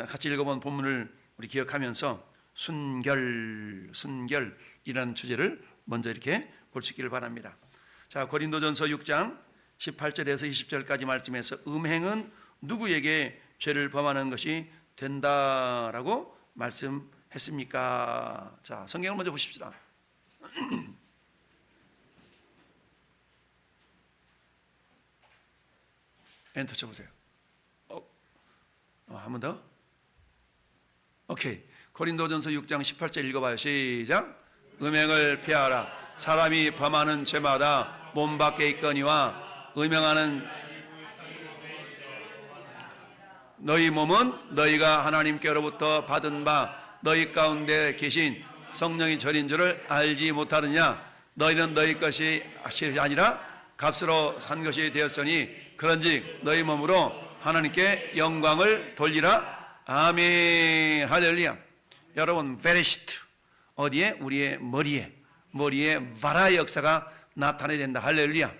같이 읽어본 본문을 우리 기억하면서 순결이라는 주제를 먼저 이렇게 볼 수 있기를 바랍니다. 자, 고린도전서 6장 18절에서 20절까지 말씀에서 음행은 누구에게 죄를 범하는 것이 된다라고 말씀했습니까? 자, 성경을 먼저 보십시다. 엔터 쳐보세요. 한 번 더. 오케이. 고린도전서 6장 18절 읽어봐요. 시작. 음행을 피하라. 사람이 범하는 죄마다 몸 밖에 있거니와 음행하는 너희 몸은 너희가 하나님께로부터 받은 바 너희 가운데 계신 성령이 절인 줄을 알지 못하느냐. 너희는 너희 것이 아니라 값으로 산 것이 되었으니 그런즉 너희 몸으로 하나님께 영광을 돌리라. 아멘. 할렐루야. 여러분, 베레시트 어디에? 우리의 머리에 바라의 역사가 나타나야 된다. 할렐루야.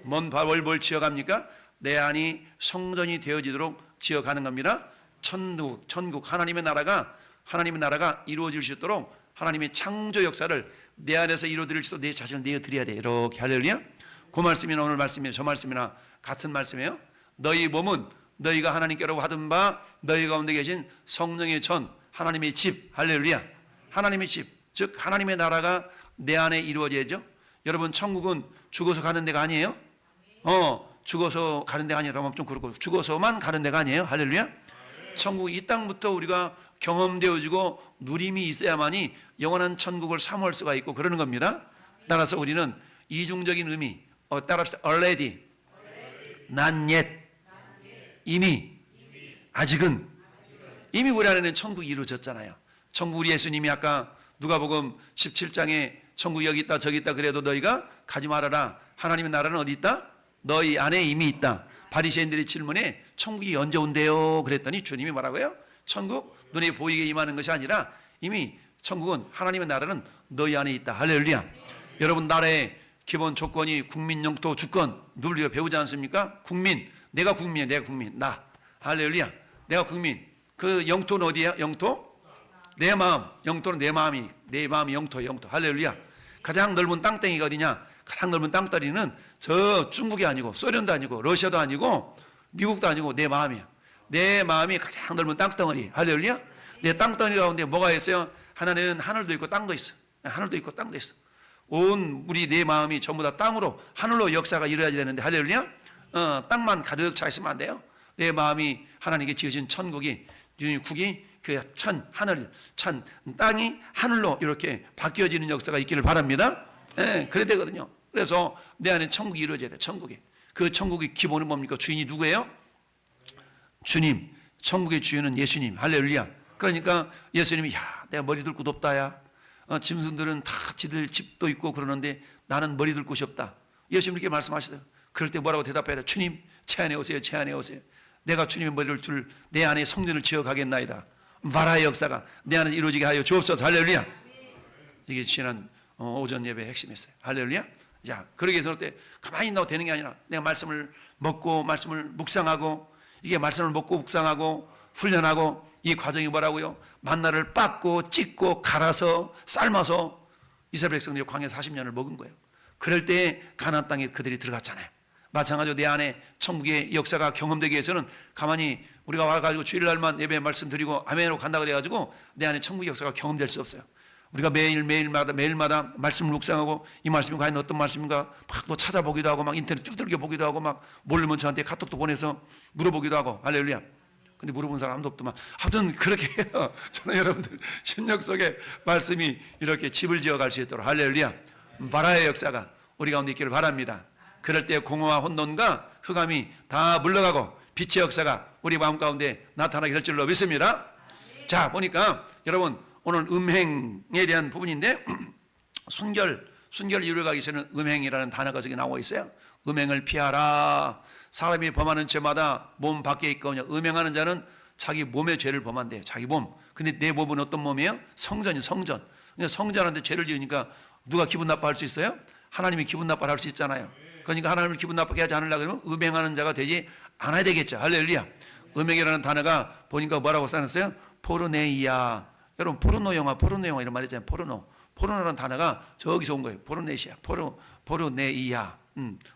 뭘 지어갑니까? 내 안이 성전이 되어지도록 지어가는 겁니다. 천국 하나님의 나라가 이루어질 수 있도록 하나님의 창조 역사를 내 안에서 이루어질 수 있도록 내 자신을 내어드려야 돼. 이렇게. 할렐루야. 그 말씀이나 오늘 말씀이나 저 말씀이나 같은 말씀이에요. 너희 몸은 너희가 하나님께로 받은 바 너희 가운데 계신 성령의 전 하나님의 집. 할렐루야. 하나님의 집, 즉 하나님의 나라가 내 안에 이루어져야죠. 여러분, 천국은 죽어서 가는 데가 아니에요. 죽어서 가는 데가 아니라면 좀 그렇고 죽어서만 가는 데가 아니에요. 할렐루야. 천국 이 땅부터 우리가 경험되어지고 누림이 있어야만이 영원한 천국을 사모할 수가 있고 그러는 겁니다. 따라서 우리는 이중적인 의미, 따라서 already, not yet, 이미, 아직은, 이미 우리 안에는 천국이 이루어졌잖아요. 천국 우리 예수님이 아까 누가복음 17장에 천국이 여기 있다 저기 있다 그래도 너희가 가지 말아라. 하나님의 나라는 어디 있다? 너희 안에 이미 있다. 바리새인들의 질문에 천국이 언제 온대요? 그랬더니 주님이 뭐라고요? 천국 눈에 보이게 임하는 것이 아니라 이미 천국은 하나님의 나라는 너희 안에 있다. 할렐루야. 여러분, 나라의 기본 조건이 국민, 영토, 주권 누리고 배우지 않습니까? 국민, 내가 국민이야. 내가 국민, 나. 할렐루야. 내가 국민. 그 영토는 어디야? 영토? 내 마음. 영토는 내 마음이 영토. 할렐루야. 가장 넓은 땅덩이가 어디냐? 가장 넓은 땅덩이는 저 중국이 아니고 소련도 아니고 러시아도 아니고 미국도 아니고 내 마음이야. 내 마음이 가장 넓은 땅덩어리. 할렐루야. 내 땅덩이 가운데 뭐가 있어요? 하나는 하늘도 있고 땅도 있어. 하늘도 있고 땅도 있어. 온 우리 내 마음이 전부 다 땅으로 하늘로 역사가 이루어져야 되는데 할렐루야. 땅만 가득 차 있으면 안 돼요. 내 마음이 하나님께 지으신 천국이 국이 그 땅이 하늘로 이렇게 바뀌어지는 역사가 있기를 바랍니다. 그래야 되거든요. 그래서 내 안에 천국이 이루어져야 돼. 천국이. 그 천국의 기본은 뭡니까? 주인이 누구예요? 주님. 천국의 주인은 예수님. 할렐루야. 그러니까 예수님이 내가 머리 둘 곳 없다. 야. 짐승들은 다 지들 집도 있고 그러는데 나는 머리 둘 곳이 없다. 예수님 이렇게 말씀하시더라고요. 그럴 때 뭐라고 대답해야 돼? 주님, 제 안에 오세요. 제 안에 오세요. 내가 주님의 머리를 둘 내 안에 성전을 지어가겠나이다. 바라의 역사가 내 안에 이루어지게 하여 주옵소서. 할렐루야. 이게 지난 오전 예배의 핵심이었어요. 할렐루야. 자, 그러기 위해서 때 가만히 있나고 되는 게 아니라 내가 말씀을 먹고 말씀을 묵상하고 이게 말씀을 먹고 묵상하고 훈련하고 이 과정이 뭐라고요? 만나를 빻고 찢고 갈아서 삶아서 이스라엘 백성들이 광야 40년을 먹은 거예요. 그럴 때 가나안 땅에 그들이 들어갔잖아요. 마찬가지로 내 안에 천국의 역사가 경험되기 위해서는 가만히 우리가 와가지고 주일날만 예배 말씀드리고 아멘으로 간다 그래가지고 내 안에 천국의 역사가 경험될 수 없어요. 우리가 매일마다 말씀을 묵상하고 이 말씀이 과연 어떤 말씀인가 막 또 찾아보기도 하고 막 인터넷 두들겨 보기도 하고 막 모르면 저한테 카톡도 보내서 물어보기도 하고. 할렐루야. 근데 물어본 사람 아무도 없더만. 하여튼 그렇게 해요. 저는 여러분들 심령 속에 말씀이 이렇게 집을 지어갈 수 있도록 할렐루야. 바라의 역사가 우리 가운데 있기를 바랍니다. 그럴 때 공허와 혼돈과 흑암이 다 물러가고 빛의 역사가 우리 마음 가운데 나타나게 될 줄로 믿습니다. 자, 보니까 여러분 오늘 음행에 대한 부분인데 순결 이루어가기 전에 음행이라는 단어가 저기 나오고 있어요. 음행을 피하라. 사람이 범하는 죄마다 몸 밖에 있거든요. 음행하는 자는 자기 몸의 죄를 범한대요. 자기 몸. 근데 내 몸은 어떤 몸이에요? 성전이 성전. 그러니까 성전한테 죄를 지으니까 누가 기분 나빠할 수 있어요? 하나님이 기분 나빠할 수 있잖아요. 그러니까 하나님을 기분 나쁘게 하지 않으려고 그러면 음행하는 자가 되지 않아야 되겠죠. 할렐루야. 음행이라는 단어가 보니까 뭐라고 써놨어요? 포르네이아. 여러분 포르노 영화 이런 말 있잖아요. 포르노라는 단어가 저기서 온 거예요. 포르네시아, 포르네이아,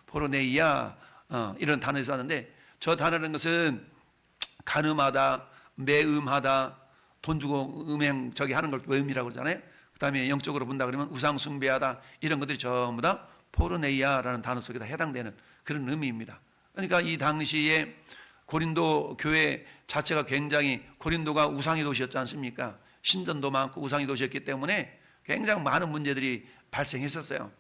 포르네이아 이런 단어에서 왔는데, 저 단어라는 것은 간음하다, 매음하다, 돈 주고 음행 저기 하는 걸 매음이라고 그러잖아요. 그 다음에 영적으로 본다 그러면 우상 숭배하다, 이런 것들이 전부 다 포르네이아라는 단어 속에 다 해당되는 그런 의미입니다. 그러니까 이 당시에 고린도 교회 자체가 굉장히, 고린도가 우상의 도시였지 않습니까? 신전도 많고 우상의 도시였기 때문에 굉장히 많은 문제들이 발생했었어요.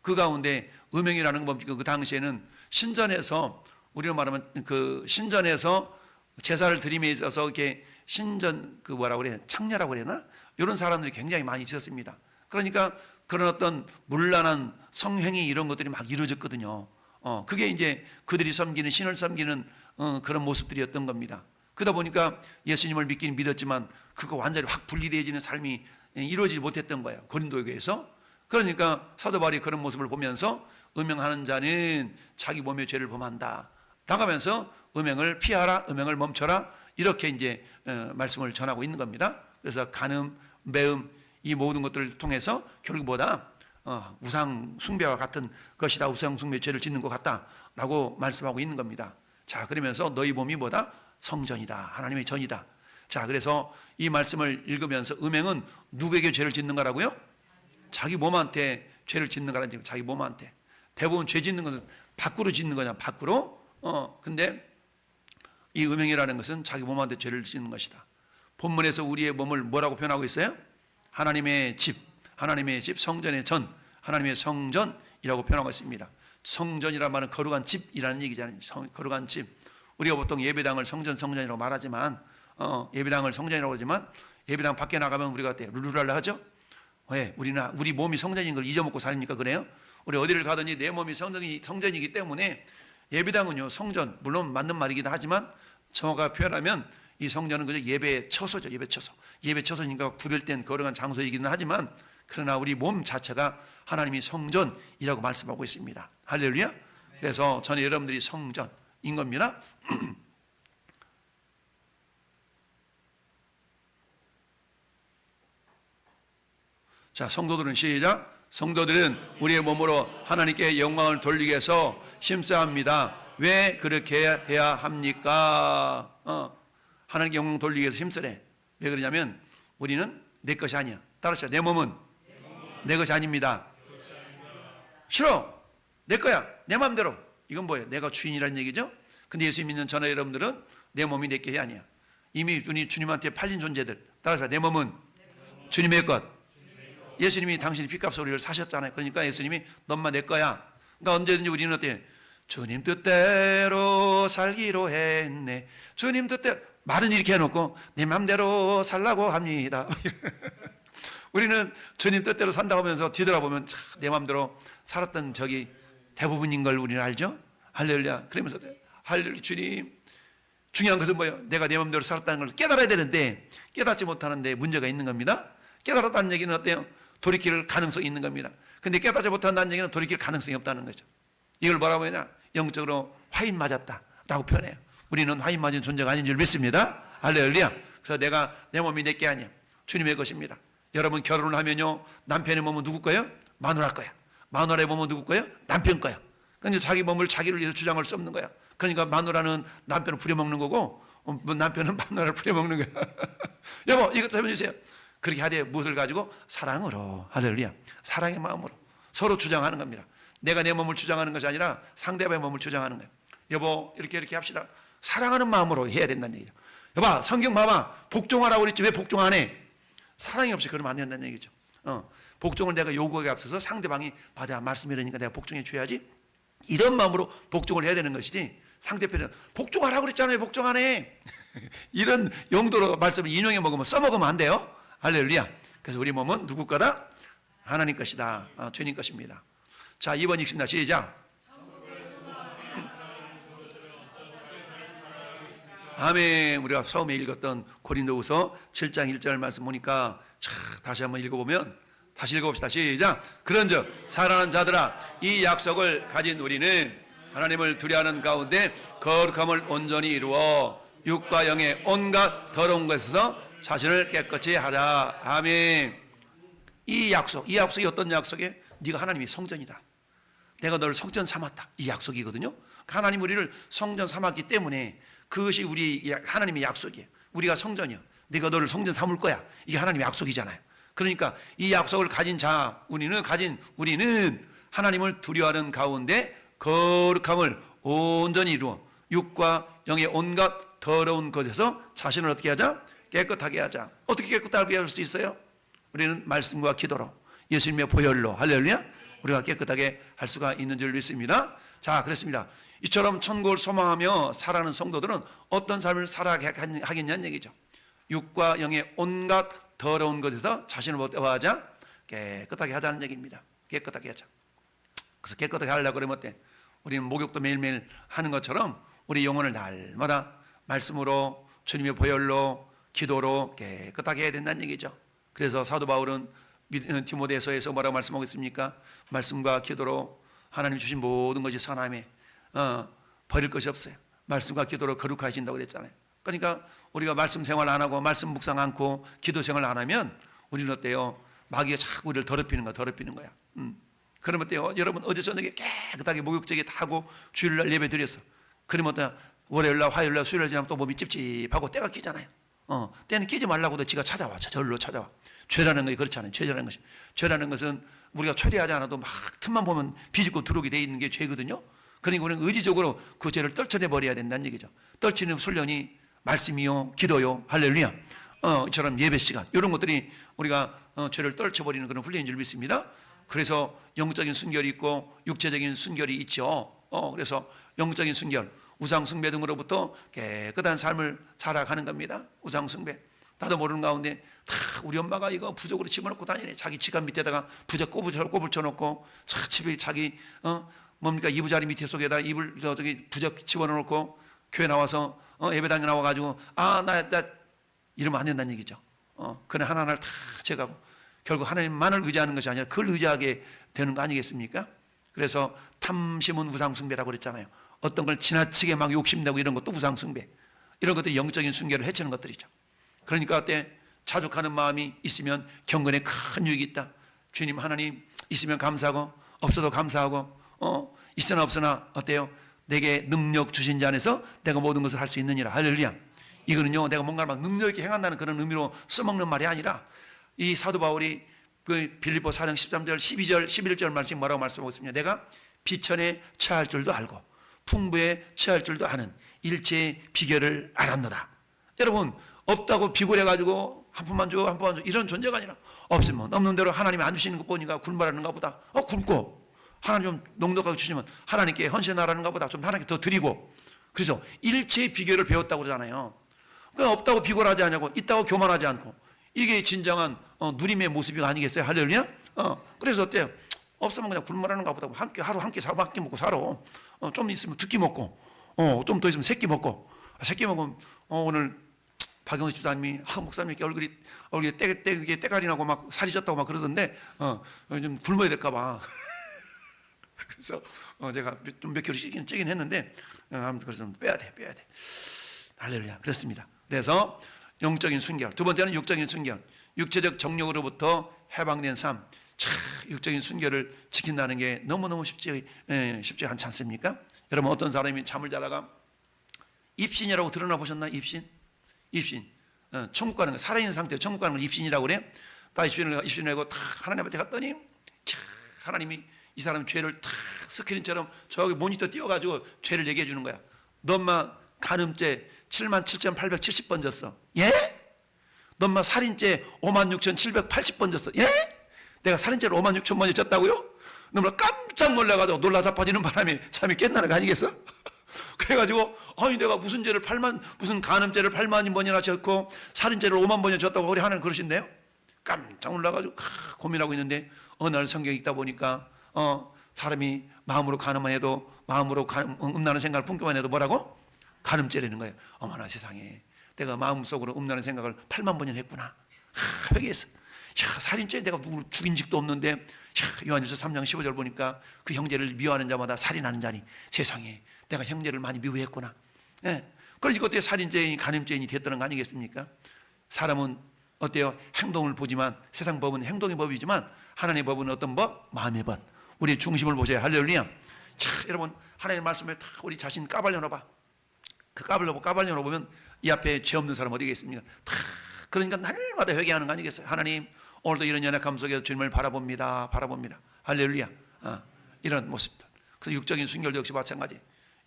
그 가운데 음행이라는 건 뭡니까? 그 당시에는 신전에서, 우리로 말하면 그 신전에서 제사를 드림에 있어서 이렇게 신전 그 뭐라고 그래, 창녀라고 그래나? 이런 사람들이 굉장히 많이 있었습니다. 그러니까 그런 어떤 문란한 성행위 이런 것들이 막 이루어졌거든요. 그게 이제 그들이 섬기는, 신을 섬기는 그런 모습들이었던 겁니다. 그러다 보니까 예수님을 믿긴 믿었지만 그거 완전히 확 분리되어지는 삶이 이루어지지 못했던 거예요, 고린도 교회에서. 그러니까 사도 바울이 그런 모습을 보면서 음행하는 자는 자기 몸의 죄를 범한다 나가면서 음행을 피하라, 음행을 멈춰라, 이렇게 이제 말씀을 전하고 있는 겁니다. 그래서 간음, 매음 이 모든 것들을 통해서 결국 뭐다? 우상 숭배와 같은 것이다, 우상 숭배 죄를 짓는 것 같다라고 말씀하고 있는 겁니다. 자, 그러면서 너희 몸이 뭐다? 성전이다, 하나님의 전이다. 자, 그래서 이 말씀을 읽으면서 음행은 누구에게 죄를 짓는 거라고요? 자기 몸한테 죄를 짓는 거라는 얘기. 자기 몸한테. 대부분 죄 짓는 것은 밖으로 짓는 거냐, 밖으로. 근데 이 음행이라는 것은 자기 몸한테 죄를 짓는 것이다. 본문에서 우리의 몸을 뭐라고 표현하고 있어요? 하나님의 집, 하나님의 집, 성전의 전, 하나님의 성전이라고 표현하고 있습니다. 성전이란 말은 거룩한 집이라는 얘기잖아요. 거룩한 집. 우리가 보통 예배당을 성전이라고 말하지만, 예배당을 성전이라고 하지만 예배당 밖에 나가면 우리가 어때요? 룰루랄라 하죠? 왜? 우리 몸이 성전인 걸 잊어먹고 살니까 그래요? 우리 어디를 가든지 내 몸이 성전이기 때문에 예배당은요, 성전, 물론 맞는 말이긴 하지만 정확하게 표현하면 이 성전은 그저 예배 처소죠. 예배 처소니까 구별된 거룩한 장소이기는 하지만, 그러나 우리 몸 자체가 하나님이 성전이라고 말씀하고 있습니다. 할렐루야. 그래서 저는 여러분들이 성전인 겁니다. 자, 성도들은 시작. 성도들은 우리의 몸으로 하나님께 영광을 돌리기 위해서 힘써야 합니다. 왜 그렇게 해야 합니까? 하나님께 영광 돌리기 위해서 힘쓰래. 왜 그러냐면 우리는 내 것이 아니야. 따라서 내 몸은 내 것이 아닙니다. 싫어. 내 거야. 내 마음대로. 이건 뭐예요? 내가 주인이라는 얘기죠. 근데 예수 믿는 저나 여러분들은 내 몸이 내 것이 아니야. 이미 주님한테 팔린 존재들. 따라서 내 몸은 주님의 것. 예수님이 당신이 핏값으로 우리를 사셨잖아요. 그러니까 예수님이 너만 내 거야. 그러니까 언제든지 우리는 어때? 주님 뜻대로 살기로 했네. 주님 뜻대로. 말은 이렇게 해놓고 내 맘대로 살라고 합니다. 우리는 주님 뜻대로 산다고 하면서 뒤돌아보면 내 맘대로 살았던 적이 대부분인 걸 우리는 알죠? 할렐루야. 그러면서 할렐루야. 주님, 중요한 것은 뭐예요? 내가 내 맘대로 살았다는 걸 깨달아야 되는데 깨닫지 못하는데 문제가 있는 겁니다. 깨달았다는 얘기는 어때요? 돌이킬 가능성이 있는 겁니다. 근데 깨닫지 못한다는 얘기는 돌이킬 가능성이 없다는 거죠. 이걸 뭐라고 하냐? 영적으로 화인 맞았다 라고 표현해요. 우리는 화인 맞은 존재가 아닌 줄 믿습니다. 할렐루야. 그래서 내가 내 몸이 내게 아니야. 주님의 것입니다. 여러분 결혼을 하면요, 남편의 몸은 누구 거예요? 마누라 거야. 마누라의 몸은 누구 거예요? 남편 거야. 그러니까 자기 몸을 자기를 위해서 주장할 수 없는 거야. 그러니까 마누라는 남편을 부려먹는 거고 남편은 마누라를 부려먹는 거야. 여보 이것 좀 해주세요. 그렇게 하되 무엇을 가지고? 사랑으로. 할렐루야. 사랑의 마음으로 서로 주장하는 겁니다. 내가 내 몸을 주장하는 것이 아니라 상대방의 몸을 주장하는 거예요. 여보 이렇게 합시다. 사랑하는 마음으로 해야 된다는 얘기죠. 여봐 성경 봐봐. 복종하라고 그랬지 왜 복종 안 해? 사랑이 없이 그러면 안 된다는 얘기죠. 복종을 내가 요구하기에 앞서서 상대방이 맞아 말씀이라니까 내가 복종해 줘야지, 이런 마음으로 복종을 해야 되는 것이지, 상대편은 복종하라고 그랬잖아요 복종 안 해. 이런 용도로 말씀을 인용해 먹으면 써먹으면 안 돼요. 할렐루야. 그래서 우리 몸은 누구 거다? 하나님 것이다. 주님 것입니다. 자 2번 읽습니다. 시작. 아멘. 우리가 처음에 읽었던 고린도후서 7장 1절 말씀 보니까 다시 한번 읽어보면, 다시 읽어봅시다. 시작. 그런즉 사랑하는 자들아 이 약속을 가진 우리는 하나님을 두려워하는 가운데 거룩함을 온전히 이루어 육과 영의 온갖 더러운 것에서 자신을 깨끗이 하라. 아멘. 이 약속이 어떤 약속이에요? 네가 하나님의 성전이다. 내가 너를 성전 삼았다. 이 약속이거든요. 하나님 우리를 성전 삼았기 때문에 그것이 우리 하나님의 약속이에요. 우리가 성전이요. 내가 너를 성전 삼을 거야. 이게 하나님의 약속이잖아요. 그러니까 이 약속을 가진 자, 우리는 하나님을 두려워하는 가운데 거룩함을 온전히 이루어 육과 영의 온갖 더러운 것에서 자신을 어떻게 하자? 깨끗하게 하자. 어떻게 깨끗하게 할 수 있어요? 우리는 말씀과 기도로, 예수님의 보혈로, 할렐루야, 우리가 깨끗하게 할 수가 있는 줄 믿습니다. 자, 그렇습니다. 이처럼 천국을 소망하며 살아가는 성도들은 어떤 삶을 살아가겠냐는 얘기죠. 육과 영의 온갖 더러운 것에서 자신을 하자? 깨끗하게 하자는 얘기입니다. 깨끗하게 하자. 그래서 깨끗하게 하려고 그러면 어때? 우리는 목욕도 매일매일 하는 것처럼 우리 영혼을 날마다 말씀으로, 주님의 보혈로, 기도로 깨끗하게 해야 된다는 얘기죠. 그래서 사도 바울은 디모데서에서 뭐라고 말씀하고 있습니까? 말씀과 기도로 하나님 주신 모든 것이 선함에 버릴 것이 없어요. 말씀과 기도로 거룩하신다고 그랬잖아요. 그러니까 우리가 말씀 생활 안 하고 말씀 묵상 않고 기도 생활 안 하면 우리는 어때요? 마귀가 자꾸 우리를 더럽히는 거야. 그러면 어때요? 여러분 어제 저녁에 깨끗하게 목욕제기 다 하고 주일날 예배 드렸어. 그러면 어때요? 월요일날, 화요일날, 수요일날 지나면 또 몸이 찝찝하고 때가 끼잖아요. 때는 끼지 말라고도 지가 찾아와. 절로 찾아와. 죄라는 것이 그렇지 않아요. 죄라는 것은 우리가 초대하지 않아도 막 틈만 보면 비집고 들어오게 돼 있는 게 죄거든요. 그러니까 우리는 의지적으로 그 죄를 떨쳐내버려야 된다는 얘기죠. 떨치는 훈련이 말씀이요, 기도요, 할렐루야, 이처럼 예배 시간, 이런 것들이 우리가 죄를 떨쳐버리는 그런 훈련인 줄 믿습니다. 그래서 영적인 순결이 있고 육체적인 순결이 있죠. 그래서 영적인 순결, 우상 숭배 등으로부터 깨끗한 삶을 살아가는 겁니다. 우상 숭배, 나도 모르는 가운데 다 우리 엄마가 이거 부적으로 집어넣고 다니네. 자기 지갑 밑에다가 부적 꼬불 쳐놓고 집에 자기 이부자리 밑에 속에다 부적 집어넣고 교회 나와서 예배당에 나와가지고 나 이러면 안 된다는 얘기죠. 그래 하나하나를 다 제가고 결국 하나님만을 의지하는 것이 아니라 그걸 의지하게 되는 거 아니겠습니까? 그래서 탐심은 우상숭배라고 그랬잖아요. 어떤 걸 지나치게 막 욕심내고 이런 것도 우상숭배, 이런 것들이 영적인 순결을 해치는 것들이죠. 그러니까 그때 자족하는 마음이 있으면 경건에 큰 유익이 있다. 주님 하나님 있으면 감사하고 없어도 감사하고 있으나 없으나 어때요? 내게 능력 주신 자 안에서 내가 모든 것을 할 수 있느니라. 할렐루야. 이거는요 내가 뭔가 막 능력 있게 행한다는 그런 의미로 써먹는 말이 아니라 이 사도 바울이 그 빌립보 4장 13절 12절 11절 말씀 뭐라고 말씀하고 있습니다. 내가 비천에 처할 줄도 알고 풍부에 처할 줄도 아는 일체의 비결을 알았노라. 여러분 없다고 비굴해가지고 한 푼만 줘 이런 존재가 아니라 없으면 없는 대로 하나님이 안 주시는 것 보니까 굶어라는가 보다. 굶고 하나님 좀 넉넉하게 주시면 하나님께 헌신하라는가 보다. 좀 하나님께 더 드리고. 그래서 일체의 비결을 배웠다고 그러잖아요. 그러니까 없다고 비굴하지 않냐고, 있다고 교만하지 않고, 이게 진정한 누림의 모습이 아니겠어요? 할렐루야. 그래서 어때요? 없으면 그냥 굶어라는가 보다. 하루 한 끼 먹고 살아. 좀 있으면 두 끼 먹고, 좀 더 있으면 세 끼 먹고. 세 끼 먹으면 오늘 박영수 집사님이 목사님 이렇게 얼굴이 때가리 나고 막 살이 쪘다고 막 그러던데 좀 굶어야 될까 봐. 그래서 제가 좀 몇 킬로 찌긴 했는데 아무튼 그래서 빼야 돼. 할렐루야. 그렇습니다. 그래서 영적인 순결, 두 번째는 육적인 순결, 육체적 정욕으로부터 해방된 삶. 육적인 순결을 지킨다는 게 너무너무 쉽지 않지 않습니까? 여러분 어떤 사람이 잠을 자다가 입신이라고 들어나 보셨나요? 입신. 천국 가는 거, 살아있는 상태로 천국 가는 걸 입신이라고 그래. 다 입신을 하고 다 하나님 앞에 갔더니 하나님이 이 사람 죄를 탁 스크린처럼 저기 모니터 띄워가지고 죄를 얘기해 주는 거야. 너 엄마 간음죄 77,870번 졌어. 예? 너 엄마 살인죄 56,780번 졌어. 예? 내가 살인죄를 56,000번이 졌다고요? 너 엄마 깜짝 놀라가지고 놀라 자빠지는 바람에 잠이 깼나는 거 아니겠어? 그래가지고 아니 내가 무슨 간음죄를 8만 번이나 졌고 살인죄를 5만 번이나 졌다고 우리 하나님 그러신대요? 깜짝 놀라가지고 고민하고 있는데 어느 날 성경 읽다 보니까 사람이 마음으로 간음만 해도 마음으로 음란한 생각을 품기만 해도 뭐라고? 간음죄라는 거예요. 어머나 세상에 내가 마음속으로 음란한 생각을 8만 번이나 했구나. 회개했어. 살인죄 내가 누구를 죽인 적도 없는데 요한일서 3장 15절 보니까 그 형제를 미워하는 자마다 살인하는 자니 세상에 내가 형제를 많이 미워했구나. 예. 그러니까 어때요? 살인죄인이 간음죄인이 됐다는 거 아니겠습니까? 사람은 어때요? 행동을 보지만, 세상 법은 행동의 법이지만 하나님의 법은 어떤 법? 마음의 법. 우리의 중심을 보세요. 할렐루야. 자, 여러분, 하나님의 말씀을 다 우리 자신 까발려 놓아봐. 그 까발려 놓으면 이 앞에 죄 없는 사람 어디 있겠습니까? 다 그러니까 날마다 회개하는 거 아니겠어요? 하나님, 오늘도 이런 연약함 속에서 주님을 바라봅니다. 할렐루야. 이런 모습들. 그래서 육적인 순결도 역시 마찬가지.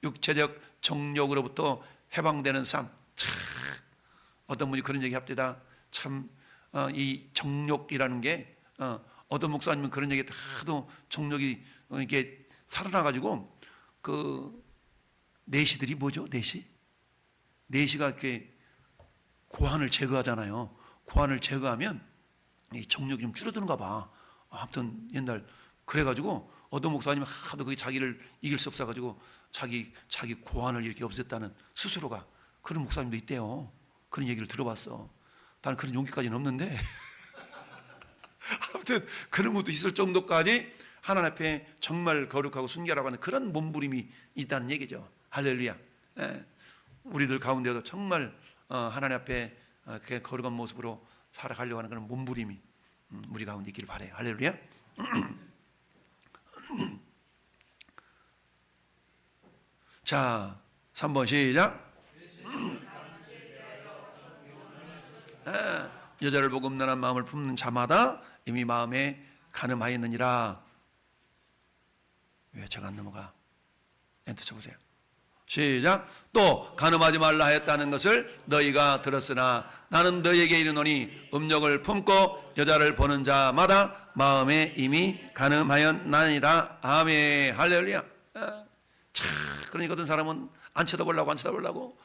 육체적 정욕으로부터 해방되는 삶. 참, 어떤 분이 그런 얘기 합니다. 참, 이 정욕이라는 게, 어떤 목사님은 그런 얘기 하도 정욕이 이렇게 살아나가지고, 그, 내시들이 뭐죠? 내시가 이렇게 고환을 제거하잖아요. 고환을 제거하면 이 정욕이 좀 줄어드는가 봐. 아무튼 옛날 그래가지고 어떤 목사님은 하도 그게 자기를 이길 수 없어가지고 자기 고환을 이렇게 없앴다는 스스로가 그런 목사님도 있대요. 그런 얘기를 들어봤어. 나는 그런 용기까지는 없는데 아무튼 그런 것도 있을 정도까지 하나님 앞에 정말 거룩하고 순결하고 하는 그런 몸부림이 있다는 얘기죠. 할렐루야. 우리들 가운데도 정말 하나님 앞에 그 거룩한 모습으로 살아가려고 하는 그런 몸부림이 우리 가운데 있기를 바라요. 할렐루야. 자, 3번 시작. 여자를 보고 음란한 마음을 품는 자마다 이미 마음에 간음하였느니라. 왜 제가 안 넘어가? 엔터 쳐보세요. 시작. 또 간음하지 말라 했다는 것을 너희가 들었으나 나는 너희에게 이르노니 음욕을 품고 여자를 보는 자마다 마음에 이미 간음하였나니라. 아멘. 할렐루야. 그러니까 어떤 사람은 안 쳐다보려고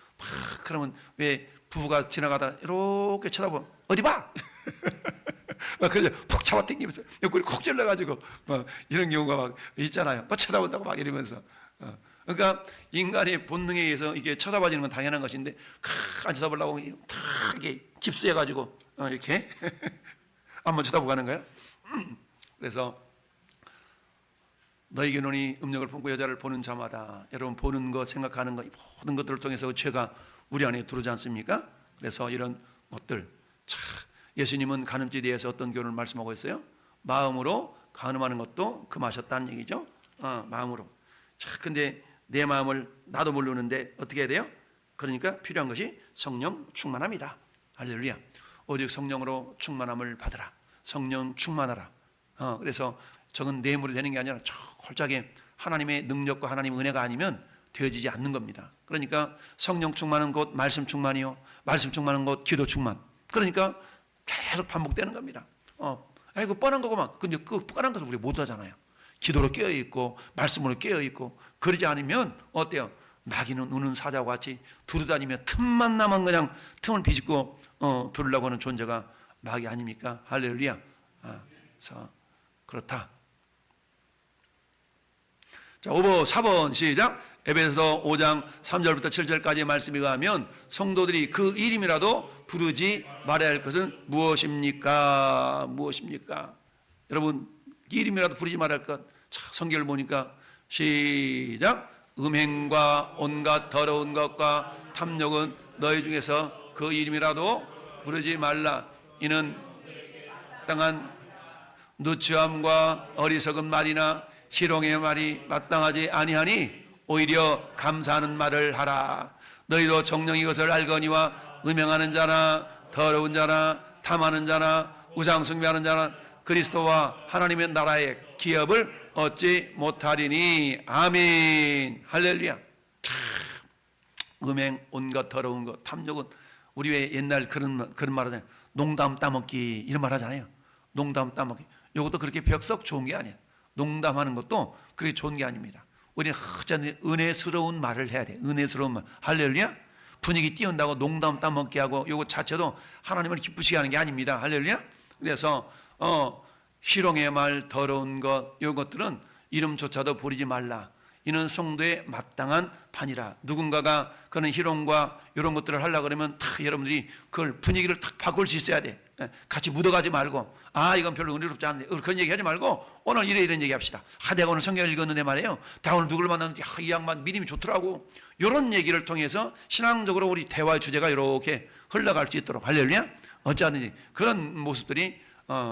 그러면 왜 부부가 지나가다 이렇게 쳐다보면 어디 봐? 막 그래서 푹 잡아당기면서 옆구리 콕 찔러가지고 막 이런 경우가 막 있잖아요. 막 쳐다본다고 막 이러면서. 그러니까 인간의 본능에 의해서 이게 쳐다봐지는 건 당연한 것인데 안 쳐다보려고 탁 이렇게 깁스해가지고 이렇게 한번 쳐다보고 가는 거야. 그래서 너희에게 노니 음욕을 품고 여자를 보는 자마다, 여러분 보는 것, 생각하는 것, 모든 것들을 통해서 죄가 우리 안에 들어오지 않습니까? 그래서 이런 것들, 예수님은 간음죄에 대해서 어떤 교훈을 말씀하고 있어요? 마음으로 간음하는 것도 금하셨다는 얘기죠. 마음으로. 근데 내 마음을 나도 모르는데 어떻게 해야 돼요? 그러니까 필요한 것이 성령 충만함이다. 할렐루야. 오직 성령으로 충만함을 받으라. 성령 충만하라. 그래서 저건 뇌물이 되는 게 아니라 철저하게 하나님의 능력과 하나님의 은혜가 아니면 되어지지 않는 겁니다. 그러니까 성령 충만은 곧 말씀 충만이요, 말씀 충만은 곧 기도 충만. 그러니까 계속 반복되는 겁니다. 아이고 뻔한 거구만. 근데 그 뻔한 것을 우리 못 하잖아요. 기도로 깨어있고 말씀으로 깨어있고 그러지 않으면 어때요? 마귀는 우는 사자와 같이 두루다니며 틈만 나면 그냥 틈을 비집고 두르려고 하는 존재가 마귀 아닙니까? 할렐루야. 그래서 그렇다. 자, 4번 시작. 에베소서 5장 3절부터 7절까지의 말씀에 의하면 성도들이 그 이름이라도 부르지 말아야 할 것은 무엇입니까? 여러분 이름이라도 부르지 말아야 할 것. 성경을 보니까 시작. 음행과 온갖 더러운 것과 탐욕은 너희 중에서 그 이름이라도 부르지 말라. 이는 땅한 누추함과 어리석은 말이나 희롱의 말이 마땅하지 아니하니 오히려 감사하는 말을 하라. 너희도 정녕 이것을 알거니와 음행하는 자나 더러운 자나 탐하는 자나 우상 숭배하는 자나 그리스도와 하나님의 나라의 기업을 얻지 못하리니. 아멘. 할렐루야. 음행, 온갖 더러운 것, 탐욕은 우리 왜 옛날 그런 말 하잖아요. 농담 따먹기 이런 말 하잖아요. 농담 따먹기. 이것도 그렇게 벽석 좋은 게 아니에요. 농담하는 것도 그렇게 좋은 게 아닙니다. 우리는 은혜스러운 말을 해야 돼. 은혜스러운 말. 할렐루야. 분위기 띄운다고 농담 따먹기 하고 이거 자체도 하나님을 기쁘시게 하는 게 아닙니다. 할렐루야. 그래서 희롱의 말, 더러운 것, 이것들은 이름조차도 부르지 말라. 이는 성도의 마땅한 판이라. 누군가가 그런 희롱과 이런 것들을 하려고 그러면 탁 여러분들이 그걸 분위기를 탁 바꿀 수 있어야 돼. 예, 같이 묻어가지 말고 이건 별로 은혜롭지 않네 그런 얘기 하지 말고 오늘 이런 얘기 합시다. 내가 오늘 성경을 읽었는데 말이에요. 다 오늘 누구를 만났는데 이 양반 믿음이 좋더라고. 이런 얘기를 통해서 신앙적으로 우리 대화의 주제가 이렇게 흘러갈 수 있도록 할렐루야. 어찌하든지 그런 모습들이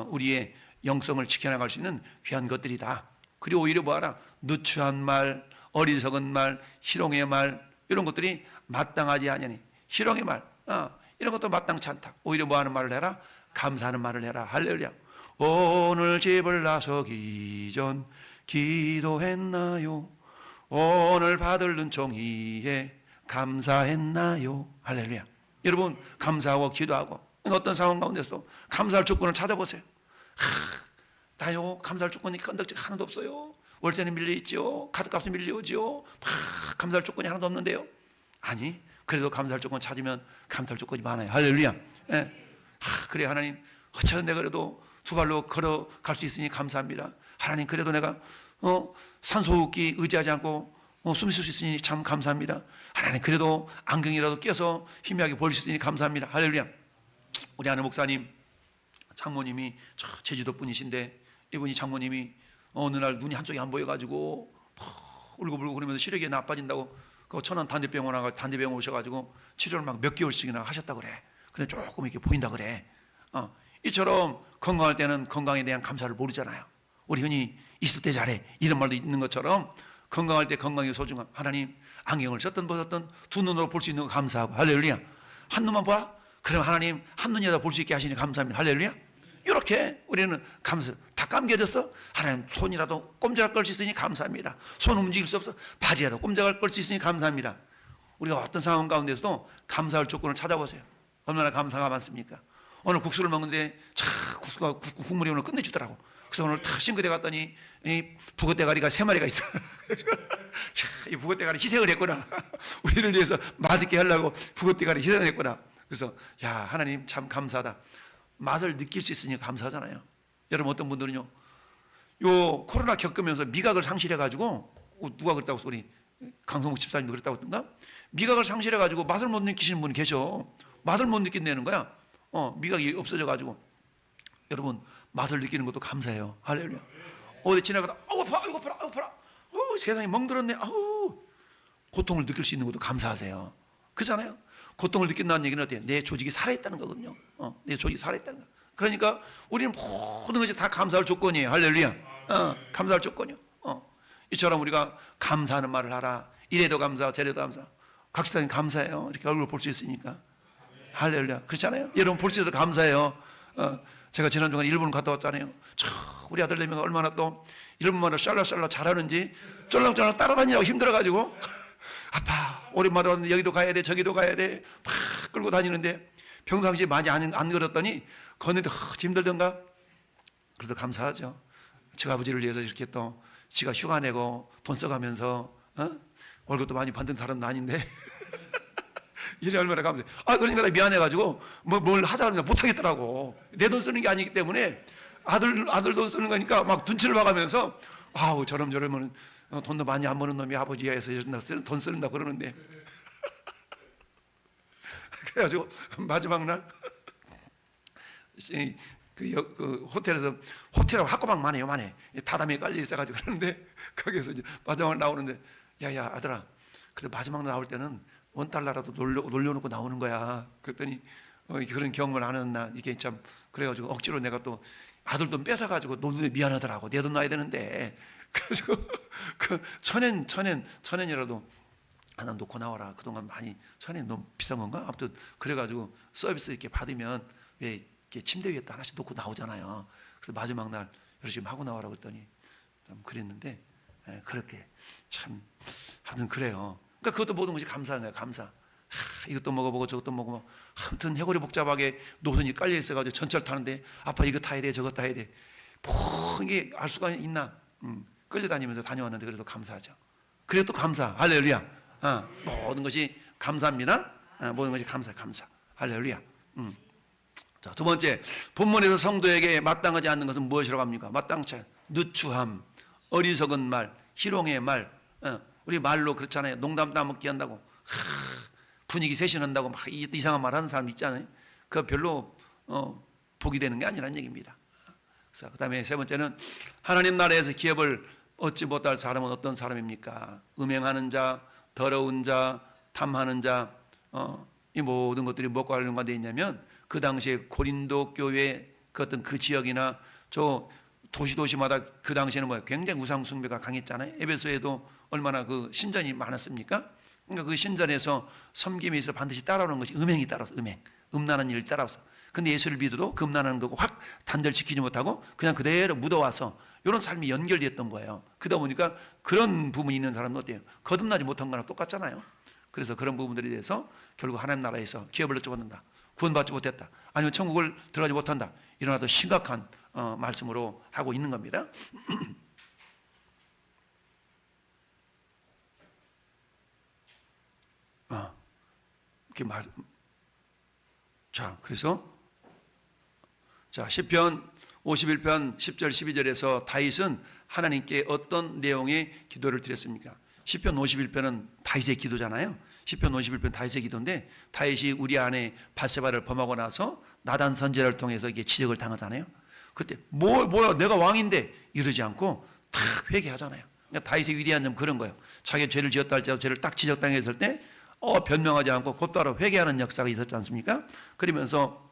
우리의 영성을 지켜나갈 수 있는 귀한 것들이다. 그리고 오히려 뭐하라? 누추한 말, 어리석은 말, 희롱의 말 이런 것들이 마땅하지 아니하니 희롱의 말 이런 것도 마땅치 않다. 오히려 뭐하는 말을 해라? 감사하는 말을 해라. 할렐루야. 오늘 집을 나서기 전 기도했나요? 오늘 받을 은총이에 감사했나요? 할렐루야. 여러분 감사하고 기도하고 어떤 상황 가운데서도 감사할 조건을 찾아보세요. 나요 감사할 조건이 건덕지가 하나도 없어요. 월세는 밀려있죠. 카드값은 밀려오죠. 감사할 조건이 하나도 없는데요. 아니 그래도 감사할 조건 찾으면 감사할 조건이 많아요. 할렐루야. 예. 그래 하나님 어쩌면 내가 그래도 두 발로 걸어갈 수 있으니 감사합니다. 하나님 그래도 내가 산소호흡기 의지하지 않고 숨 쉴 수 있으니 참 감사합니다. 하나님 그래도 안경이라도 껴서 희미하게 볼 수 있으니 감사합니다. 할렐루야. 우리 아는 목사님 장모님이 제주도 분이신데 이분이 장모님이 어느 날 눈이 한쪽이 안 보여가지고 울고불고 그러면서 시력이 나빠진다고 그 천안 단대병원 오셔가지고 치료를 막 몇 개월씩이나 하셨다 그래. 근데 조금 이렇게 보인다 그래. 이처럼 건강할 때는 건강에 대한 감사를 모르잖아요. 우리 흔히 있을 때 잘해 이런 말도 있는 것처럼 건강할 때 건강의 소중함. 하나님 안경을 썼든 벗었든 두 눈으로 볼 수 있는 거 감사하고 할렐루야. 한 눈만 봐? 그럼 하나님 한 눈이라도 볼 수 있게 하시니 감사합니다. 할렐루야. 이렇게 우리는 감사. 다 감겨졌어? 하나님 손이라도 꼼짝할 걸 수 있으니 감사합니다. 손 움직일 수 없어? 발이라도 꼼짝할 걸 수 있으니 감사합니다. 우리가 어떤 상황 가운데서도 감사할 조건을 찾아보세요. 얼마나 감사가 많습니까? 오늘 국수를 먹는데 국물이 오늘 끝내주더라고. 그래서 오늘 탁 싱크대 갔더니 이 북어대가리가 3마리가 있어. 이 북어대가리 희생을 했구나. 우리를 위해서 맛있게 하려고 북어대가리 희생을 했구나. 그래서 하나님 참 감사하다. 맛을 느낄 수 있으니 감사하잖아요. 여러분 어떤 분들은요 요 코로나 겪으면서 미각을 상실해가지고 누가 그랬다고 우리 강성국 집사님도 그랬다고 했던가? 미각을 상실해가지고 맛을 못 느끼시는 분이 계셔. 맛을 못 느낀다는 거야. 미각이 없어져가지고. 여러분 맛을 느끼는 것도 감사해요. 할렐루야. 어디 지나가다 아파라 세상이 멍들었네. 고통을 느낄 수 있는 것도 감사하세요. 그렇잖아요. 고통을 느낀다는 얘기는 어때요? 내 조직이 살아있다는 거거든요. 내 조직이 살아있다는 거. 그러니까 우리는 모든 것이 다 감사할 조건이에요. 할렐루야. 감사할 조건이요. 이처럼 우리가 감사하는 말을 하라. 이래도 감사, 저래도 감사. 각시다님 감사해요. 이렇게 얼굴 볼 수 있으니까. 할렐루야. 그렇잖아요. 여러분 볼 수 있어서 감사해요. 제가 지난 주간 일본 갔다 왔잖아요. 우리 아들 4명 얼마나 또 일본말을 샬라샬라 잘하는지 쫄랑쫄랑 따라다니라고 힘들어가지고 아빠 오랜만에 왔는데 여기도 가야 돼 저기도 가야 돼 막 끌고 다니는데 평상시에 많이 안 걸었더니 걷는데 힘들던가. 그래도 감사하죠. 저 아버지를 위해서 이렇게 또 지가 휴가 내고 돈 써가면서 월급도 많이 받는 사람도 아닌데 이래 얼마나 감사해. 그러니까 미안해가지고 뭘 하자 그러니까 못하겠더라고. 내 돈 쓰는 게 아니기 때문에 아들 돈 쓰는 거니까 막 눈치를 봐가면서 저러면 돈도 많이 안 버는 놈이 아버지야 해서 돈 쓰는다 그러는데 그래가지고 마지막 날 그 호텔하고 학고방 많해 다담이 깔려 있어가지고 그러는데 거기서 이제 마지막 나오는데 야야 아들아 근데 마지막 나올 때는 $1라도 놀려놓고 나오는 거야. 그랬더니 그런 경험을 안 했나 이게 참 그래가지고 억지로 내가 또 아들 돈 뺏어가지고 노는데 미안하더라고. 내 돈 놔야 되는데 그래가지고 그 천엔이라도 하나 놓고 나와라. 그동안 많이 천엔 너무 비싼 건가? 아무튼 그래가지고 서비스 이렇게 받으면 왜 이렇게 침대 위에 하나씩 놓고 나오잖아요. 그래서 마지막 날 열심히 하고 나와라 그랬더니 좀 그랬는데 그렇게 참 하여튼 그래요. 그러니까 그것도 모든 것이 감사한 거예요. 감사. 이것도 먹어보고 저것도 먹어보고 아무튼 해골이 복잡하게 노선이 깔려 있어가지고 전철 타는데 아빠 이거 타야 돼 저거 타야 돼 이게 알 수가 있나? 끌려다니면서 다녀왔는데 그래도 감사하죠. 그래도 감사. 할렐루야. 모든 것이 감사합니다. 모든 것이 감사. 할렐루야. 자, 두 번째 본문에서 성도에게 마땅하지 않는 것은 무엇이라고 합니까? 마땅치 않은 누추함, 어리석은 말, 희롱의 말. 우리 말로 그렇잖아요. 농담 따먹기 한다고 분위기 쇄신한다고 막 이상한 말 하는 사람 있잖아요. 그거 별로 복이 되는 게 아니라는 얘기입니다. 그래서 그 다음에 세 번째는 하나님 나라에서 기업을 얻지 못할 사람은 어떤 사람입니까? 음행하는 자, 더러운 자, 탐하는 자, 이 모든 것들이 무엇과 관련돼 있냐면 그 당시에 고린도 교회 그 어떤 그 지역이나 저 도시마다 그 당시에는 뭐예요? 굉장히 우상 숭배가 강했잖아요. 에베소에도 얼마나 그 신전이 많았습니까? 그러니까 그 신전에서 섬김에 있어 반드시 따라오는 것이 음행이 따라서 음란한 일을 따라서. 근데 예수를 믿어도 그 음란한 거고 확 단절시키지 못하고 그냥 그대로 묻어와서 이런 삶이 연결됐던 거예요. 그러다 보니까 그런 부분이 있는 사람은 어때요? 거듭나지 못한 거랑 똑같잖아요. 그래서 그런 부분들에 대해서 결국 하나님 나라에서 기업을 얻지 못한다, 구원받지 못했다, 아니면 천국을 들어가지 못한다, 이런 아주 심각한 말씀으로 하고 있는 겁니다. 이렇게 자, 그래서 시편 51편 10절 12절에서 다윗은 하나님께 어떤 내용의 기도를 드렸습니까? 시편 51편은 다윗의 기도잖아요. 시편 51편 다윗의 기도인데 다윗이 우리 아내 밧세바를 범하고 나서 나단 선지자를 통해서 이게 지적을 당하잖아요. 그때 뭐야 내가 왕인데 이러지 않고 딱 회개하잖아요. 그러니까 다윗의 위대한 점 그런 거예요. 자기 죄를 지었다 할지라도 죄를 딱 지적당했을 때 변명하지 않고 곧바로 회개하는 역사가 있었지 않습니까? 그러면서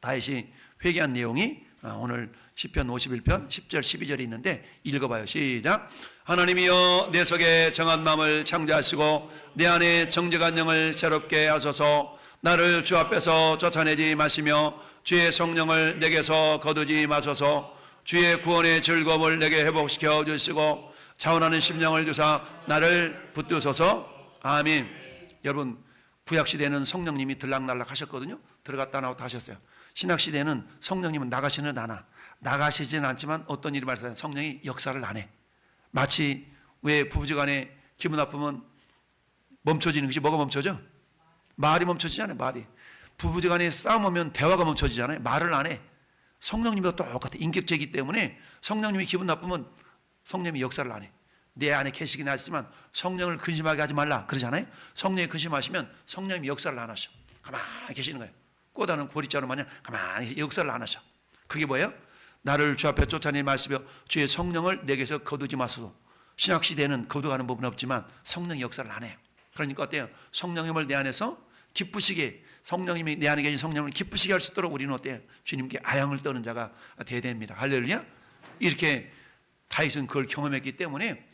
다윗이 회개한 내용이 오늘 시편 51편 10절 12절에 있는데 읽어봐요. 시작. 하나님이여 내 속에 정한 마음을 창조하시고 내 안에 정직한 영을 새롭게 하소서. 나를 주 앞에서 쫓아내지 마시며 주의 성령을 내게서 거두지 마소서. 주의 구원의 즐거움을 내게 회복시켜 주시고 자원하는 심령을 주사 나를 붙드소서. 아멘. 여러분 구약시대는 성령님이 들락날락 하셨거든요. 들어갔다 나왔다 하셨어요. 신약시대는 성령님은 나가시는 않아. 나가시지는 않지만 어떤 일이 발생하면 성령이 역사를 안 해. 마치 왜 부부지간에 기분 나쁘면 멈춰지는 것이 뭐가 멈춰져? 말이 멈춰지잖아요. 말이. 부부지간에 싸움하면 대화가 멈춰지잖아요. 말을 안 해. 성령님도 똑같아. 인격체이기 때문에 성령님이 기분 나쁘면 성령님이 역사를 안 해. 내 안에 계시긴 하지만 성령을 근심하게 하지 말라 그러잖아요. 성령이 근심하시면 성령님이 역사를 안 하셔. 가만히 계시는 거예요. 꼬다는 고리자루 마냥 가만히 역사를 안 하셔. 그게 뭐예요? 나를 주 앞에 쫓아내 마시며 주의 성령을 내게서 거두지 마소서. 신약시대는 거두가는 부분은 없지만 성령이 역사를 안 해요. 그러니까 어때요? 성령님을 내 안에서 기쁘시게, 성령님이 내 안에 계신 성령을 기쁘시게 할 수 있도록 우리는 어때요? 주님께 아양을 떠는 자가 되어야 됩니다. 할렐루야. 이렇게 다윗은 그걸 경험했기 때문에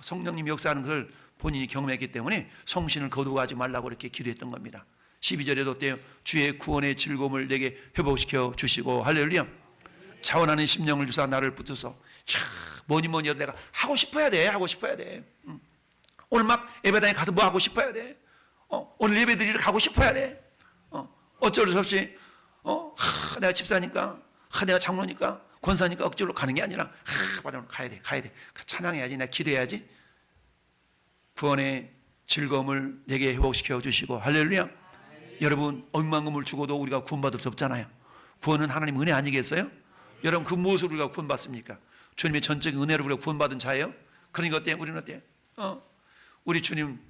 성령님이 역사하는 것을 본인이 경험했기 때문에 성신을 거두어가지 말라고 이렇게 기도했던 겁니다. 12절에도 어때요? 주의 구원의 즐거움을 내게 회복시켜 주시고 할렐루야. 자원하는 심령을 주사 나를 붙어서 뭐니 해도 내가 하고 싶어야 돼. 하고 싶어야 돼. 오늘 막 예배당에 가서 뭐 하고 싶어야 돼. 오늘 예배 드리러 가고 싶어야 돼. 어쩔 수 없이 내가 집사니까 내가 장로니까 권사니까 억지로 가는 게 아니라 가야 돼. 찬양해야지. 내가 기도해야지. 구원의 즐거움을 내게 회복시켜 주시고 할렐루야. 여러분 억만금을 주고도 우리가 구원받을 수 없잖아요. 구원은 하나님 은혜 아니겠어요? 여러분 그 무엇으로 우리가 구원받습니까? 주님의 전적인 은혜로 우리가 구원받은 자예요. 그러니까 어때요? 우리는 어때요? 우리 주님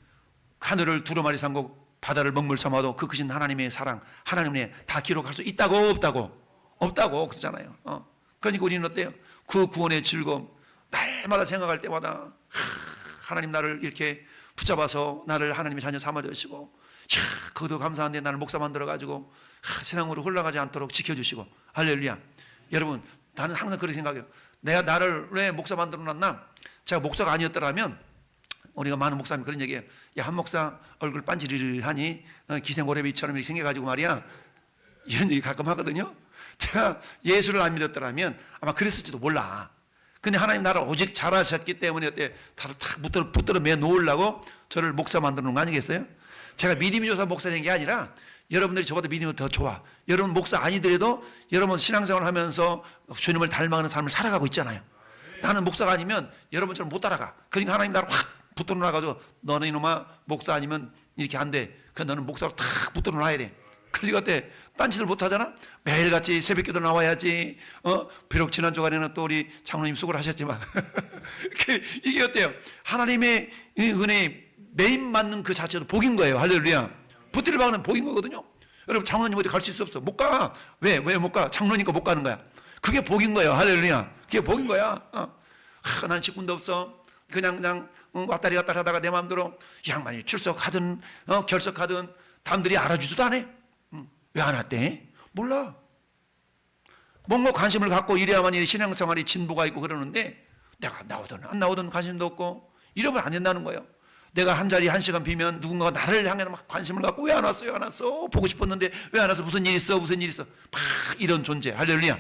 하늘을 두루마리 삼고 바다를 먹물 삼아도 그 크신 하나님의 사랑, 하나님의 다 기록할 수 있다고 없다고 그러잖아요. 그러니까 우리는 어때요? 그 구원의 즐거움 날마다 생각할 때마다 하나님 나를 이렇게 붙잡아서 나를 하나님의 자녀 삼아주시고 그것도 감사한데 나를 목사 만들어가지고 세상으로 흘러가지 않도록 지켜주시고 할렐루야. 여러분 나는 항상 그렇게 생각해요. 내가 나를 왜 목사 만들어놨나? 제가 목사가 아니었더라면 우리가 많은 목사님 그런 얘기해요. 야, 한 목사 얼굴 반지르르하니 기생오래비처럼 이렇게 생겨가지고 말이야. 이런 얘기 가끔 하거든요. 제가 예수를 안 믿었더라면 아마 그랬을지도 몰라. 근데 하나님 나를 오직 잘하셨기 때문에 다들 탁 붙들어 매 놓으려고 저를 목사 만드는 거 아니겠어요? 제가 믿음이 좋아서 목사 된 게 아니라 여러분들이 저보다 믿음이 더 좋아. 여러분 목사 아니더라도 여러분 신앙생활 하면서 주님을 닮아가는 삶을 살아가고 있잖아요. 나는 목사가 아니면 여러분처럼 못 따라가. 그러니까 하나님 나를 확 붙들어 놔가지고 너는 이놈아 목사 아니면 이렇게 안 돼. 그러니까 너는 목사로 탁 붙들어 놔야 돼. 그러니까 어때? 딴짓을 못 하잖아? 매일같이 새벽기도 나와야지. 비록 지난 주간에는 또 우리 장로님 수고를 하셨지만 이게 어때요? 하나님의 은혜에 매인 맞는 그 자체도 복인 거예요. 할렐루야. 붙들려 박는 복인 거거든요. 여러분 장로님 어디 갈 수 있어 없어? 못 가. 왜 못 가? 장로니까 못 가는 거야. 그게 복인 거예요. 할렐루야. 그게 복인 거야. 난 직분도 없어. 그냥 왔다리 갔다리 하다가 내 마음대로 이 양반이 출석하든 결석하든 남들이 알아주지도 않아. 왜 안 왔대? 몰라. 뭔가 관심을 갖고 이래야만이 신앙생활이 진보가 있고 그러는데 내가 나오든 안 나오든 관심도 없고 이러면 안 된다는 거예요. 내가 한 자리 한 시간 비면 누군가가 나를 향해 막 관심을 갖고 왜 안 왔어? 왜 안 왔어? 보고 싶었는데 왜 안 와서 무슨 일 있어? 무슨 일 있어? 막 이런 존재. 할렐루야.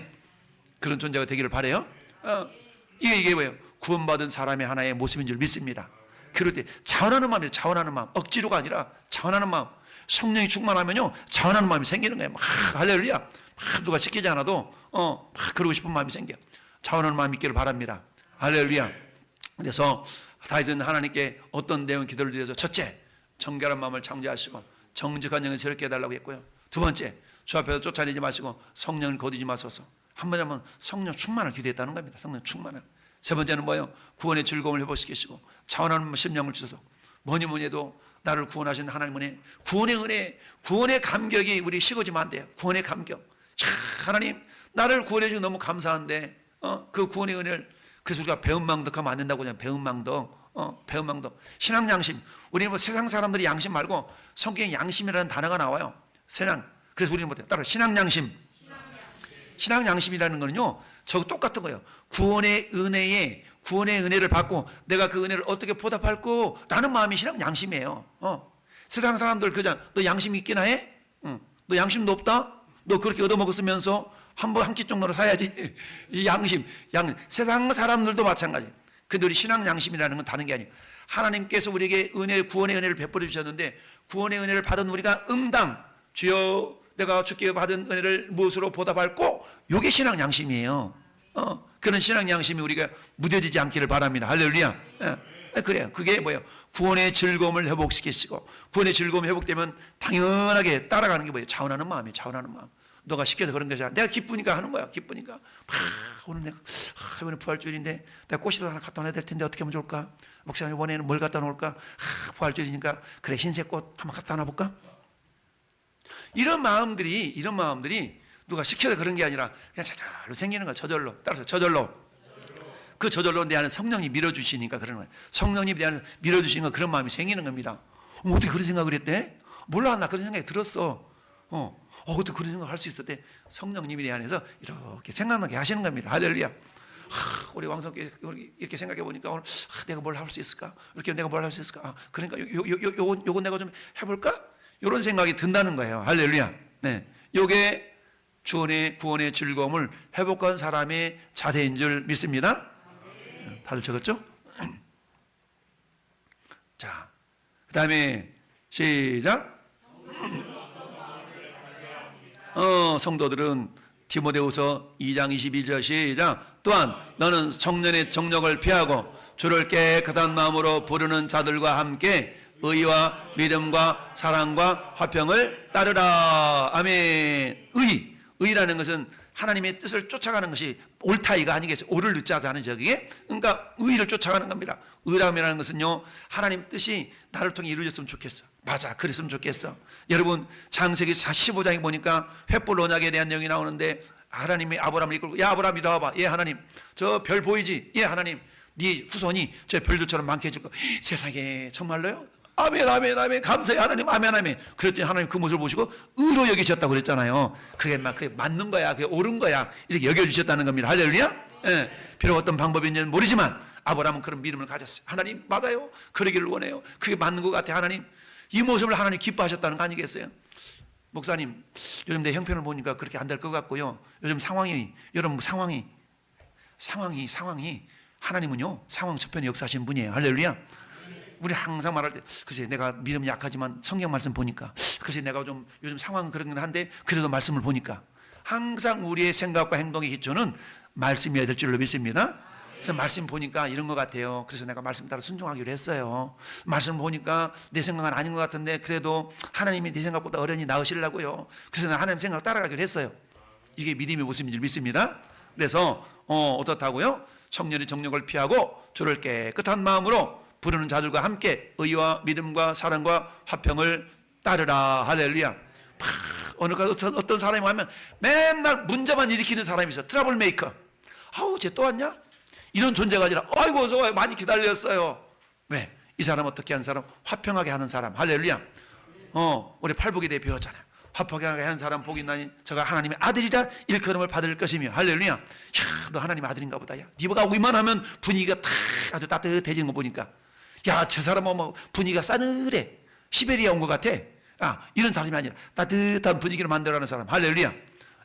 그런 존재가 되기를 바라요. 이게 뭐예요? 구원받은 사람의 하나의 모습인 줄 믿습니다. 그럴 때 자원하는 마음이에요. 자원하는 마음. 억지로가 아니라 자원하는 마음. 성령이 충만하면요 자원하는 마음이 생기는 거예요. 막 할렐루야. 막 누가 시키지 않아도 막 그러고 싶은 마음이 생겨요. 자원하는 마음이 있기를 바랍니다. 할렐루야. 그래서 다윗은 하나님께 어떤 내용 기도를 드려서 첫째, 정결한 마음을 창조하시고 정직한 영을 새롭게 해달라고 했고요. 두 번째, 주 앞에서 쫓아내지 마시고 성령을 거두지 마소서. 한 번 하면 성령 충만을 기도했다는 겁니다. 성령 충만을. 세 번째는 뭐예요? 구원의 즐거움을 회복시키시고 자원하는 심령을 주소서. 뭐니 해도 나를 구원하신 하나님 은혜, 구원의 은혜, 구원의 감격이 우리 식어지면 안 돼요. 구원의 감격. 자, 하나님 나를 구원해 주셔서 너무 감사한데 그 구원의 은혜를, 그래서 우리가 배은망덕하면 안 된다고 하잖아요. 배은망덕. 배은망덕. 신앙 양심. 우리는 뭐 세상 사람들이 양심 말고 성경에 양심이라는 단어가 나와요. 신앙. 그래서 우리는 뭐예요? 따라 신앙 양심. 신앙 양심이라는 거는요, 저거 똑같은 거예요. 구원의 은혜를 받고 내가 그 은혜를 어떻게 보답할까? 라는 마음이 신앙 양심이에요. 세상 사람들 그잖아. 너 양심 있긴 해? 너 양심도 없다? 너 그렇게 얻어먹었으면서 한 끼 정도로 사야지. 이 양심. 세상 사람들도 마찬가지. 근데 우리 신앙 양심이라는 건 다른 게 아니에요. 하나님께서 우리에게 구원의 은혜를 베풀어 주셨는데 구원의 은혜를 받은 우리가 응당, 주여 내가 주께 받은 은혜를 무엇으로 보답할꼬? 이게 신앙 양심이에요. 그런 신앙 양심이 우리가 무뎌지지 않기를 바랍니다. 할렐루야. 그래요. 그게 뭐예요? 구원의 즐거움을 회복시키시고, 구원의 즐거움이 회복되면 당연하게 따라가는 게 뭐예요? 자원하는 마음이에요. 자원하는 마음. 너가 시켜서 그런 것이 아니라 내가 기쁘니까 하는 거야. 기쁘니까. 오늘 내가 이번에 부활주일인데 내가 꽃이라도 하나 갖다 놔야 될 텐데 어떻게 하면 좋을까? 목사님 이번에는 뭘 갖다 놓을까? 부활주일이니까 그래 흰색 꽃 한번 갖다 놔볼까? 이런 마음들이 누가 시켜서 그런 게 아니라 그냥 저절로 생기는 거야. 저절로. 따라서 저절로. 그 저절로 내 안에 성령이 밀어주시니까 그러는 거예요. 성령님이 내 안에 밀어주시니까 그런 마음이 생기는 겁니다. 어떻게 그런 생각을 했대? 몰라, 나 그런 생각이 들었어. 어떻게 그런 생각을 할 수 있었대? 성령님이 내 안에서 이렇게 생각나게 하시는 겁니다. 할렐루야. 우리 왕성께 이렇게 생각해 보니까 오늘 내가 뭘 할 수 있을까? 이렇게 내가 뭘 할 수 있을까? 그러니까 요건 내가 좀 해볼까? 이런 생각이 든다는 거예요. 할렐루야. 네, 요게 구원의 즐거움을 회복한 사람의 자세인 줄 믿습니다. 다들 적었죠? 자, 그 다음에 시작. 성도들은 디모데후서 2장 22절 시작. 또한 너는 청년의 정력을 피하고 주를 깨끗한 마음으로 부르는 자들과 함께 의와 믿음과 사랑과 화평을 따르라. 아멘. 의라는 것은 하나님의 뜻을 쫓아가는 것이 옳다이가 아니겠어요. 옳을 늦자지 않은 저기에. 그러니까 의를 쫓아가는 겁니다. 의라는 것은요, 하나님 뜻이 나를 통해 이루어졌으면 좋겠어. 맞아, 그랬으면 좋겠어. 여러분 창세기 15장에 보니까 횃불 언약에 대한 내용이 나오는데 하나님이 아브라함을 이끌고, 야 아브라함 이리 와봐. 예 하나님. 저 별 보이지? 예 하나님. 네 후손이 저 별들처럼 많게 해줄 거. 세상에 정말로요? 아멘 아멘 아멘. 감사해 하나님. 아멘 아멘. 그랬더니 하나님 그 모습을 보시고 의로 여기셨다고 그랬잖아요. 그게 맞는 거야. 그게 옳은 거야. 이렇게 여겨주셨다는 겁니다. 할렐루야. 예. 비록 어떤 방법인지는 모르지만 아브라함은 그런 믿음을 가졌어요. 하나님 맞아요. 그러기를 원해요. 그게 맞는 것 같아. 하나님. 이 모습을 하나님 기뻐하셨다는 거 아니겠어요? 목사님 요즘 내 형편을 보니까 그렇게 안 될 것 같고요. 요즘 상황이 하나님은요 상황 저편에 역사하시는 분이에요. 할렐루야. 우리 항상 말할 때 글쎄 내가 믿음이 약하지만 성경 말씀 보니까, 글쎄 내가 좀 요즘 상황은 그런 건 한데 그래도 말씀을 보니까, 항상 우리의 생각과 행동의 기초는 말씀이어야 될 줄로 믿습니다. 그래서 말씀 보니까 이런 것 같아요. 그래서 내가 말씀 따라 순종하기로 했어요. 말씀 보니까 내 생각은 아닌 것 같은데 그래도 하나님이 내 생각보다 어련히 낳으시려고요. 그래서 내가 하나님 생각 따라가기로 했어요. 이게 믿음의 모습인 줄 믿습니다. 그래서 어떻다고요? 청년의 정력을 피하고 주를 깨끗한 마음으로 부르는 자들과 함께 의와 믿음과 사랑과 화평을 따르라. 할렐루야. 어떤 사람이 하면 맨날 문제만 일으키는 사람이 있어. 트러블 메이커. 아우, 쟤 또 왔냐? 이런 존재가 아니라, 아이고, 어서 와요. 많이 기다렸어요. 왜? 이 사람 어떻게 하는 사람? 화평하게 하는 사람. 할렐루야. 우리 팔복에 대해 배웠잖아요. 화평하게 하는 사람 복이 있나니 저가 하나님의 아들이라 일컬음을 받을 것이며. 할렐루야. 야, 너 하나님의 아들인가 보다. 야, 네가 오기만 하면 분위기가 탁 아주 따뜻해지는 거 보니까, 야, 저 사람은 뭐 분위기가 싸늘해. 시베리아 온 것 같아. 이런 사람이 아니라 따뜻한 분위기를 만들어가는 사람. 할렐루야.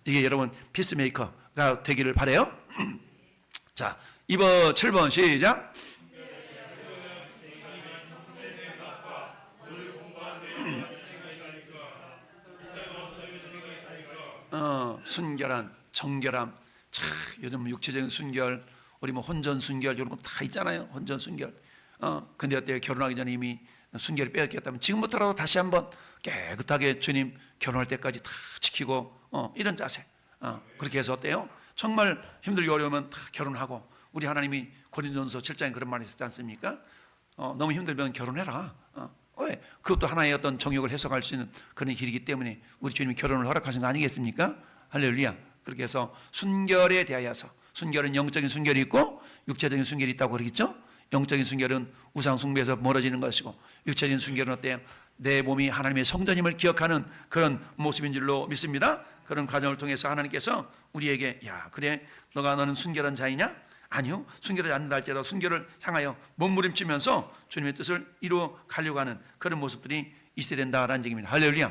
이게 여러분 피스메이커가 되기를 바라요. 자, 2번 7번 시작. 순결한 정결함. 참, 요즘 육체적인 순결, 우리 뭐 혼전 순결 이런 거 다 있잖아요. 혼전 순결. 근데 어때요? 결혼하기 전에 이미 순결을 빼앗겼다면 지금부터라도 다시 한번 깨끗하게 주님 결혼할 때까지 다 지키고 이런 자세. 그렇게 해서 어때요? 정말 힘들게 어려우면 다 결혼하고, 우리 하나님이 고린도전서 7장에 그런 말이 있었지 않습니까? 너무 힘들면 결혼해라. 왜? 그것도 하나의 어떤 정욕을 해석할 수 있는 그런 길이기 때문에 우리 주님이 결혼을 허락하신 거 아니겠습니까? 할렐루야. 그렇게 해서 순결에 대하여서, 순결은 영적인 순결이 있고 육체적인 순결이 있다고 그러겠죠? 영적인 순결은 우상 숭배에서 멀어지는 것이고, 육체적인 순결은 어때요? 내 몸이 하나님의 성전임을 기억하는 그런 모습인 줄로 믿습니다. 그런 과정을 통해서 하나님께서 우리에게, 야, 그래, 너는 순결한 자이냐? 아니요, 순결하지 않는다 할지라도 순결을 향하여 몸부림치면서 주님의 뜻을 이루어 가려고 하는 그런 모습들이 있어야 된다라는 얘기입니다. 할렐루야.